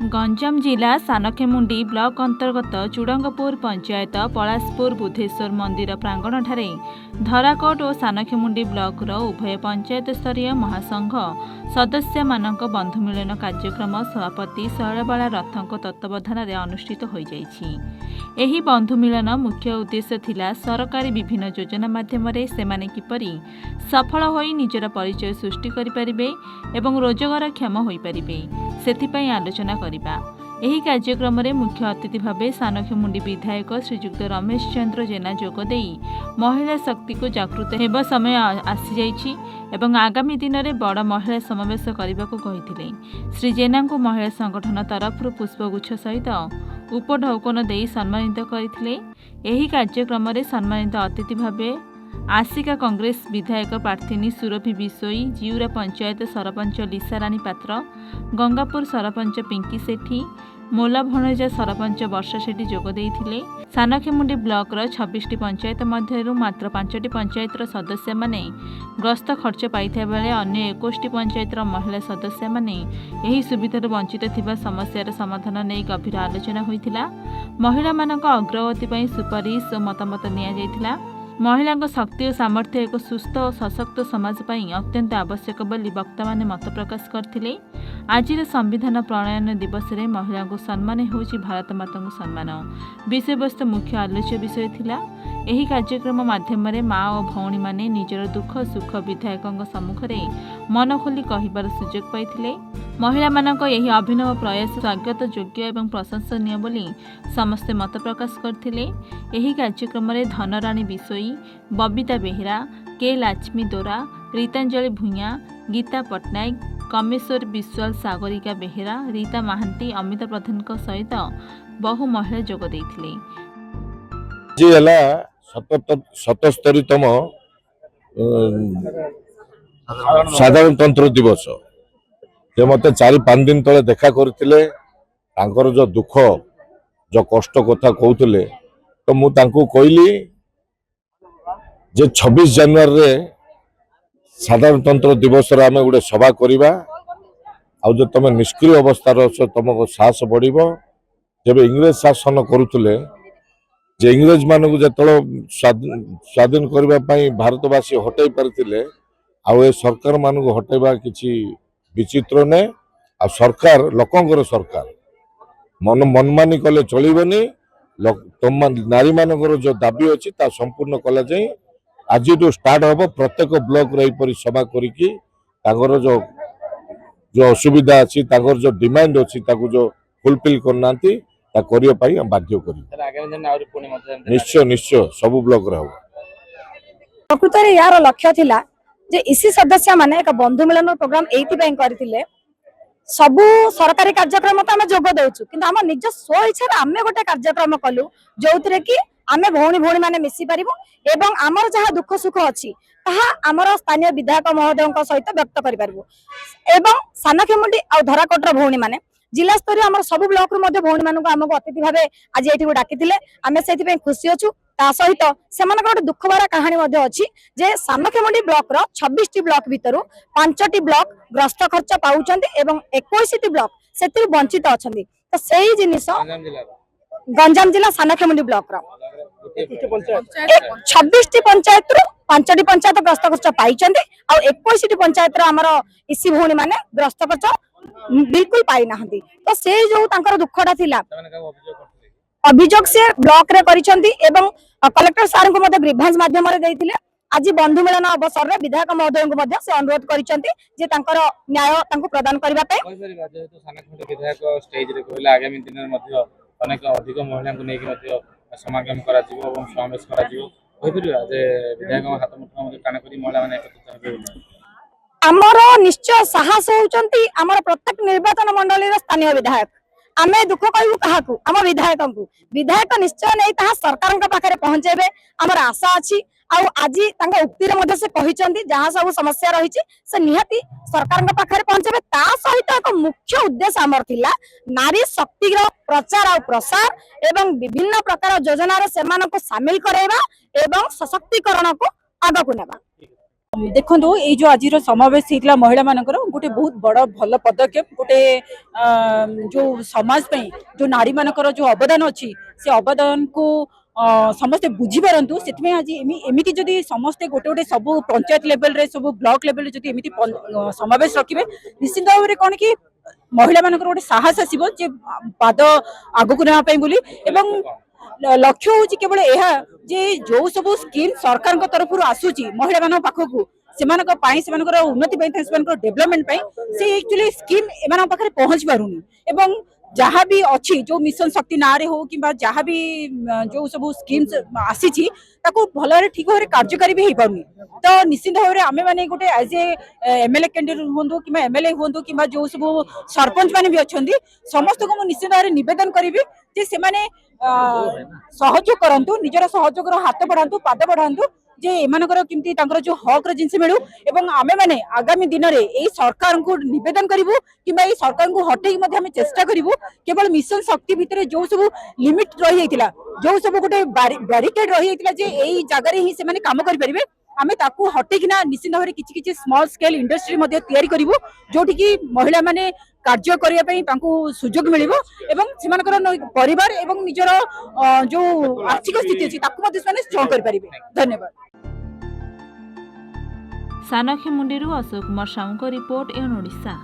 गंजाम जिला सानखेमुंडी ब्लॉक अंतर्गत चुड़ंगपुर पंचायत पलासपुर बुधेश्वर मंदिर प्रांगण ठारे धराकोट और सानखेमुंडी ब्लॉक उभय पंचायत स्तरीय महासंघ सदस्य मानक बंधु मिलन कार्यक्रम सभापति शैलबाला रथों तत्वावधान में अनुष्ठित हो जाइछि। एही बंधु मिलन मुख्य उद्देश्य थिला सरकारी विभिन्न योजना माध्यम से किपरि सफल होई निजर परिचय सृष्टि करि परिबे एवं रोजगार क्षम होई परिबे सेथिपई आलोचना करिबा। एही कार्यक्रम में मुख्य अतिथि भाव सानखेमुंडी विधायक श्रीजुक्त रमेश चंद्र जेना जोगदे महिला शक्ति को जागृत हेबा समय आसी जाइछि एवं आगामी दिन में बड़ महिला समावेश करने को कहिथिले। श्री जेना को महिला संगठन तरफ पुष्पगुच्छ सहित उपढौकन दे सम्मानित करथिले। एही कार्यक्रम में सम्मानित अतिथि भाव आसिका कांग्रेस विधायक प्रार्थिनी सुरभि बिशोई, जिउरा पंचायत सरपंच लिसाराणी पात्र, गंगापुर सरपंच पिंकी सेठी, मोला भणजा सरपंच वर्षा सेठी जोग देइथिले। सानखेमुंडी ब्लॉक 26टी पंचायत मध्यरु मात्र 5टी पंचायतर सदस्य माने ग्रस्त खर्च पाइथा बेले अन्य 21टी पंचायतर महिला सदस्य माने एही सुविधार वंचित थिबा समस्यार समाधान नै गभीर आलोचना होइथिला। महिला मानक अग्रगति पई सुपारिश और मतामत निया जाइथिला। महिला शक्ति और सामर्थ्य एक सुस्थ और सशक्त समाज पई अत्यंत आवश्यक बोली वक्ता माने मत प्रकाश करथिले। आज संविधान प्रणयन दिवस रे महिला को सम्मान होउछि भारत माता को सम्मान विषय वस्तु मुख्य आलोच्य विषय थिला। एही कार्यक्रम माध्यम रे माँ और भौणी माने निजर दुख सुख विधायकों सम्मुख रे मन खोली कहिबार सुजोग पाइथिले। महिला मानक यही अभिनव प्रयास स्वागत योग्य एवं प्रशंसनीय बोली समस्ते मत प्रकाश करथिले। एही कार्यक्रम रे धनराणी बिशोई, बबिता बेहेरा, के लक्ष्मी दोरा, रीतांजलि भूया, गीता पट्टनायक, कमेश्वर विश्वाल, सागरिका बेहेरा, रीता महांती, अमिता प्रधान सहित बहु महिला जोग देइथिले। जी हला 77तम साधारणतंत्र दिवस जे मत 4-5 दिन तले देखा करथिले। तांकर जो दुख जो कष्ट कथा कहूले तो मु तांको कहली जे 26 जनवरी रे साधारणतंत्र दिवस रे आमे गुडे सभा करिबा आ जो तमे निष्क्रिय अवस्था रह तुमको साहस बढ़िबो। जब इंग्रेज शासन करुले जे इंग्रेज मानक जो स्वाधीन करने भारतवासी हटाई पारे आउ सरकार मानक हटाइबा किसी विचित्र ने आ सरकार लोकंकर सरकार मनमानी कले चलबनी। तुम नारी मानकर जो दाबी अच्छी संपूर्ण कला जाए आज स्टार्ट हम प्रत्येक ब्लॉक रही सभा करी जो जो असुविधा अच्छी जो डिमांड अच्छी जो फुलफिल करना करने बाध्य कर निश्चय निश्चय सब ब्लॉक रे प्रकृत में यार लक्ष्य थिला जे इसी सदस्य माने एक बंधु मिलन प्रोग्राम एइथिबे करथिले। सबु सरकारी कार्यक्रम तो आम जोग देउछु किंतु आम निज स्व इच्छा आम गोटे कार्यक्रम कलु जो कि आम भौणी भौणी माने मिसी पारिबु एवं आमर जहाँ दुख सुख अच्छी ताहा आमर स्थानीय विधायक महोदय सहित व्यक्त करि पारिबु एवं सानखेमुंडी आ धराकोटर भौणी माने जिला स्तरीय आम सब ब्लॉक रू भौणी मानक आमको अतिथि भाव आज ये डाकी आम से खुशी अच्छु। ता सहित से गोटे दुख भरा कहानी अच्छी जे सानखेमुंडी ब्लॉक 26टी ब्लॉक भितर 5टी ब्लॉक ग्रस्त खर्च पाउछन्ति एवं 21टी ब्लॉक से वंचित अच्छा। तो सही जिनिस गंजाम जिला सानखेमुंडी ब्लॉक 26टी पंचायत रू 5टी पंचायत ग्रस्त खर्च पाई 21टी पंचायत आमर इसी भौणी माने ग्रस्त खर्च बिल्कुल पाई ना। तो से जो तांकर दुखटा थिला अभियोग से ब्लॉक रे करिसेंती एवं कलेक्टर सार को मते ग्रीवांस माध्यम रे देइथिले। आज बंधु मिलन अवसर रे विधायक महोदय को मध्य से अनुरोध करिसेंती जे तांकर न्याय तांको प्रदान करबा पे जेहेतु सानखेमुंडी विधायक स्टेज रे कहले आगामी दिन में मध्य अनेक अधिक महिला को नेकी मध्य समागम करा जिवो एवं समावेश करा जिवो होय परिबा जे विधायक हाथ मुठा मध्य कान करी महिला माने एकत्रित हेबे। आमर निश्चय साहस होउचंती आमर प्रत्येक निर्वाचन मंडली रे स्थानीय विधायक आमे दुख कहू क्या आम विधायक निश्चय नहीं ताहा सरकार पाखे पहुंचेबे आमर आशा अच्छी। आज उक्ति से कहते जहाँ सब समस्या रही से निहाती सरकार पाखे पहुंचेबे। ता सहित एक मुख्य उद्देश्य आमर थिला नारी शक्ति प्रचार और प्रसार एवं विभिन्न प्रकार योजना से सामिल कराइबा एवं सशक्तिकरण को आगक नेबा। देखो ये जो आज समावेश होता महिला मानकर गोटे बहुत बड़ भल पदक्षेप गोटे जो समाज पे जो नारी मानकर जो अवदान अच्छी से अवदान को समस्ते बुझीपारतु से आज एमती जदि समस्ते गोटे गोटे सब पंचायत लेवल रे सब ब्लॉक लेवल जदि एमती समावेश रखिए निश्चित भाव में कौन कि महिला मानकर गोटे साहस आसब जे पाद आग को नापी बोली एवं लक्ष्य हूँ केवल यह जे जो सब स्कीम सरकार तरफ आसूची महिला मान पाखक उन्नति डेवलपमेंट से एक्चुअली स्कीम एम पाखे पहुंच पारुनी एवं जहाँ भी अच्छी जो मिशन शक्ति ना रे हो कि जहाँ भी जो सब स्कीम्स आसी भल ठीक भाव कार्यकारी भी हो पारुनी तो निश्चित भाव में आम मैंने गोटे एज ए एमएलए कैंडिडेट हूँ कि एमएलए हूँ कि जो सब सरपंच मैंने भी अच्छा समस्त को निश्चित भाव में निवेदन करी जे से माने सहयोग करंतु निजर सहयोग हाथ बढ़ातु पाद बढ़ातु जे एमानकर किमती तांकर जो हक रे जिंस मिलू एवं आमे माने आगामी दिन रे एई सरकार को निवेदन करिवु किबा एई सरकार को हटेई मध्ये आमे चेष्टा करिवु केवल मिशन शक्ति भितरे जो सब लिमिट रही जाइतिला जो सब गोटे बैरिकेड रही जाइतिला जे एई जगह रे ही से माने काम करि परिबे आमे ताकू हटेकिना निश्चित भाव में किछि स्मॉल स्केल इंडस्ट्री मध्ये तयारी करिवु जोठी की महिला माने कार्य करिया पई तांकू सुयोग मिलिबो एवं सेमानकर परिवार एवं निजर जो आर्थिक स्थिति अछि ताकू मध्ये माने स्ट्रॉंग करि परिबे। धन्यवाद। सानखेमुंडी अशोक कुमार साहू को रिपोर्ट एवं ओडिशा।